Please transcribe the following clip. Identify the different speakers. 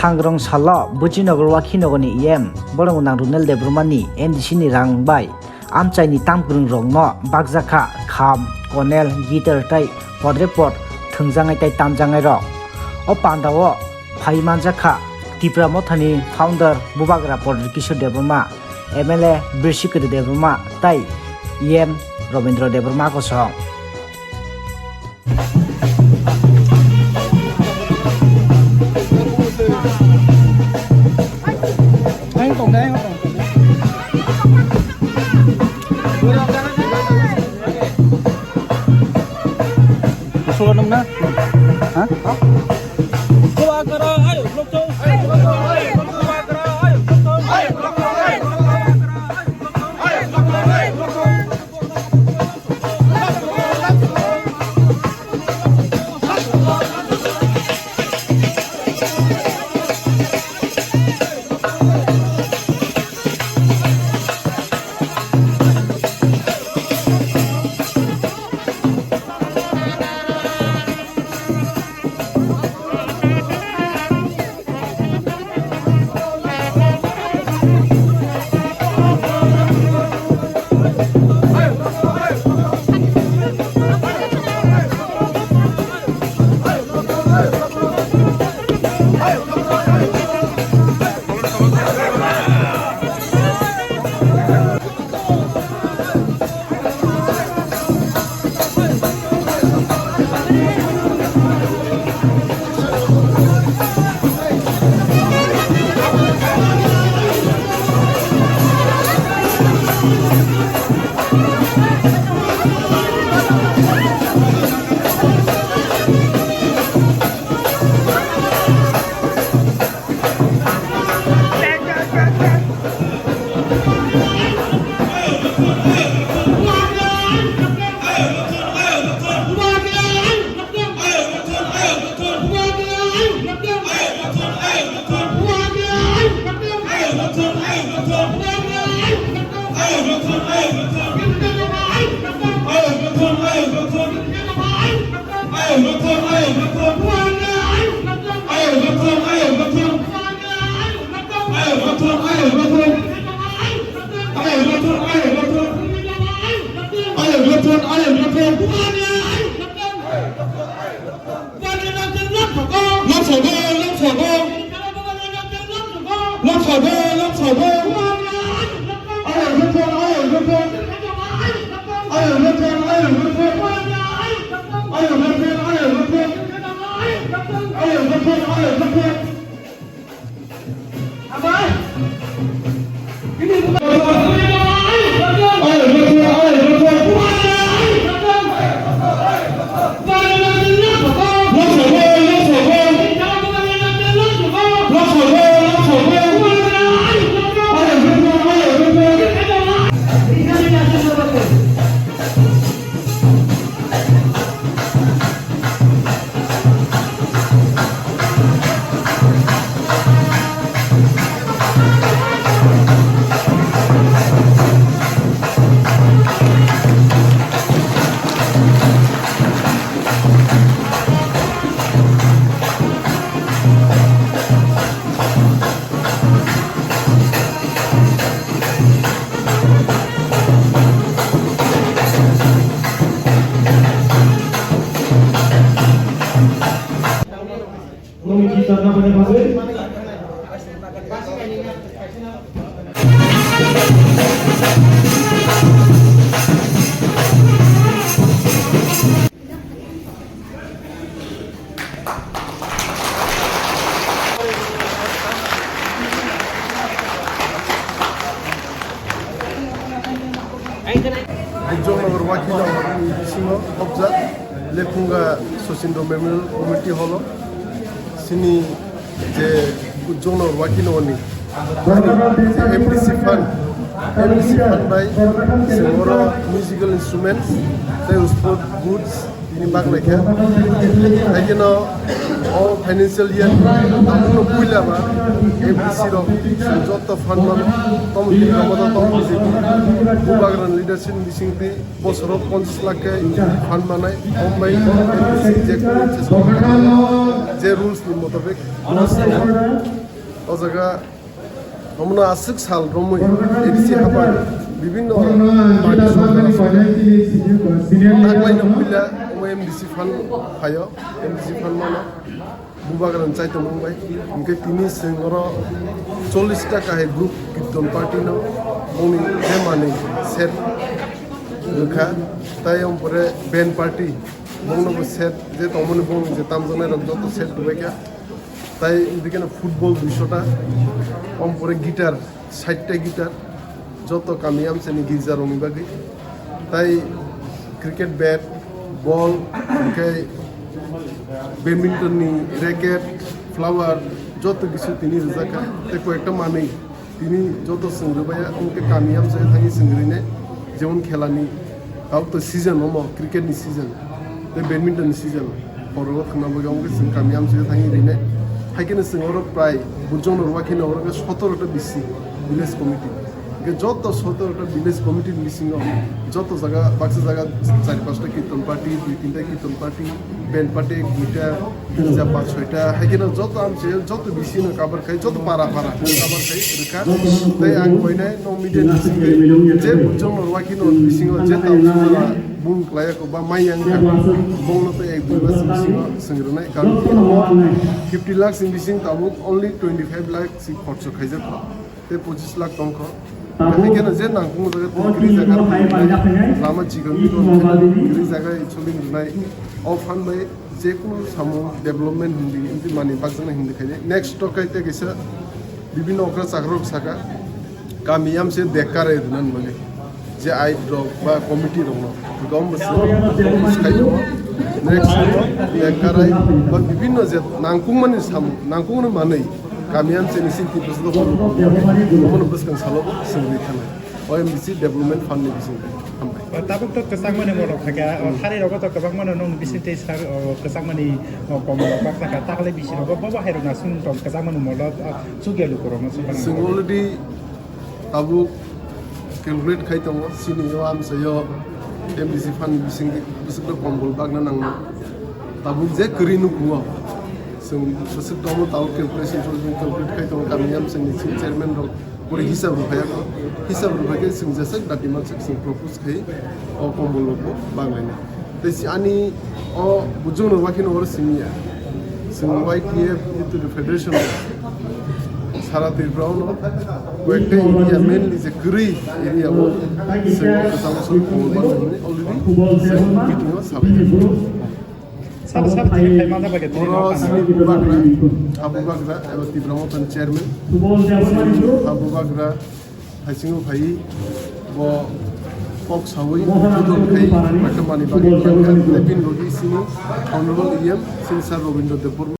Speaker 1: Sangrong Salo Bujinogor Wakinogoni EM Borong Nang Runel de Brumani MDC ni rang bai Amchai ni tamgrung rong no Bakjaka Kham Konel Gitar tai Podreport Thungjangai tai tamjangai rok O Pandawo Phaimanjaka Tipra Mothani Founder Bubagra Podr Kishore Debruma MLA Birshikir Debruma tai EM Robindra Debruma ko song
Speaker 2: Số năm đó hả? Qua caro ayo lúc châu
Speaker 3: Bujinogor Wakinogor Bisingo Objat Lepunga Sosindo Memorial Community Hall Sini je Bujinogor Wakinogor MDC Fund by Semoro musical instruments they sport goods ini bag leke I all financial year amuno puila ba MDC rok joto fan man tom di ramada tom BJP bubagram leadership bisingti bosoro 50 lakh ke fan manai ombai MDC je rules ni motabik o jaga हमना आसिक साल Ramai ADC हाबा विभिन्न party नागलाइन फैला एमडिसि फान फायो एमडिसि फान माना बुबाग्रान चाइतो मुंबाई इनके तिनी सिंगर 40 टाका है ग्रुप कीर्तन पार्टी न मनि जे माने सेट रखा ताय हमपरे बेन पार्टी बंगनो सेट जे तमने बंग जे तामजने रक जत सेट दुबाइका তাই এদিকে ফুটবল 200টা কমপরে গিটার 60টা গিটার যত কামিয়াম সেনি গিজার রমিবাগি তাই ক্রিকেট ব্যাট বল ব্যাডমিন্টন নি র্যাকেট ফ্লাওয়ার যত কিছু তিনি রোজাকা তাই কয়েকটা মানেই তিনি যত সংগ্রবায়া উনকে কামিয়াম সে থাকি সংগ্রিনে যেমন খেলানি তাও তো সিজন হম ক্রিকেটনি সিজন তাই ব্যাডমিন্টন সিজন পরব খানাবগা উনকে কামিয়াম সে থাকি রিনে হাইকেনে সিংহর প্রায় বুজন রওয়াখিন ওরকে 17টা বিসি ভিলেজ কমিটি যত 17টা ভিলেজ কমিটির মিসিং যত জায়গা বাক্সা জায়গা 4-5টা কীর্তন পার্টি 2-3টা কীর্তন পার্টি ব্যান্ড পার্টি 2টা 5-6টা হাইকেনে যত আমছে যত বিসি ন কাবার খাই যত পারা কাবার খাই রেখা তাই আং কইনাই নো মিডিয়া মিসিং যে বুজন রওয়াখিন মিসিং যে তাও बुं क्लायक बा माइयांग बंगनो तो एक दुई बस मिसिंग संग्रहनाय कारण 50 लाख सिंबिसिंग ताबुक ओनली 25 लाख सि खर्च खाइजक ते 25 लाख टंक बेनिखायनो जे नांगौ जायगा ग्रि जायगा लामा चिगंनि ग्रि जायगा सोलिं जुनाय अफ फानबाय जेकुनु सामु डेभलपमेन्ट हिंदी इनति मानि बाकजों हिंदी खायने नेक्स्ट टकाइते गेसा विभिन्न अक्रा चाकरक साका गामियाम से देखारे दुनान माने जे आइ ब्लक बा कमिटि दङ गम बसखायो नेक्स्ट देखाराय बा विभिन्न जे नांगुमानि सामु नांगुमानि मानै गामियान सेनि सिटी बसदो गमन बसखां सालो सोंनि थानाय ओएमबीसी डेभलपमेन्ट फान्डनि बिसिं हामबाय
Speaker 2: ताबुक तो कसांगमानि मरक थाका थारै रग तो गोबां नं बिसिते सार कसांगमानि कमल बाक्साका ताखले बिसिरग बबा हायरना सुन तो कसांगमानि मरल सुगेलु करम
Speaker 3: जों अलरेडि ताबुक कैलकुलेट खाइतों सिनियो आमसायो एमडीसी फान बिसिं बिसोर कम्बल बागना नांगौ ताबुक जे करिनु बुङो जों बिसोर दङ ताव कैलकुलेशन जों कैलकुलेट खाइतों गामियाम जोंनि चेयरमैन दं बोरै हिसाब रुफायाखौ हिसाब रुफायखौ जों जेसे दादिमा जों प्रपोज खाइ अ कम्बलखौ बांलायनो तेसि आनि अ बुजों रुवाखिनो हर सिनिया जों वाइटिएफ इनटु द फेडरेशन सारा त्रिपुरावनो कয়েকটা एरिया मेनलि जे गरै एरियाव जों गोजामसर कम्बल बांलायनो अलरेडि जों मिटिङाव सालायदों
Speaker 2: साब तिनिफ्राय मा जाबाय
Speaker 3: Abu Bakra एबा त्रिपुरामतन चेयरमैन Abu Bakra हाइसिङाव फायि ब पक सावै दुदनखाय माथामानि बागै लेपिन रगि सिनि अनरेबल इएम सिंसार रबीन्द्र देबबर्मा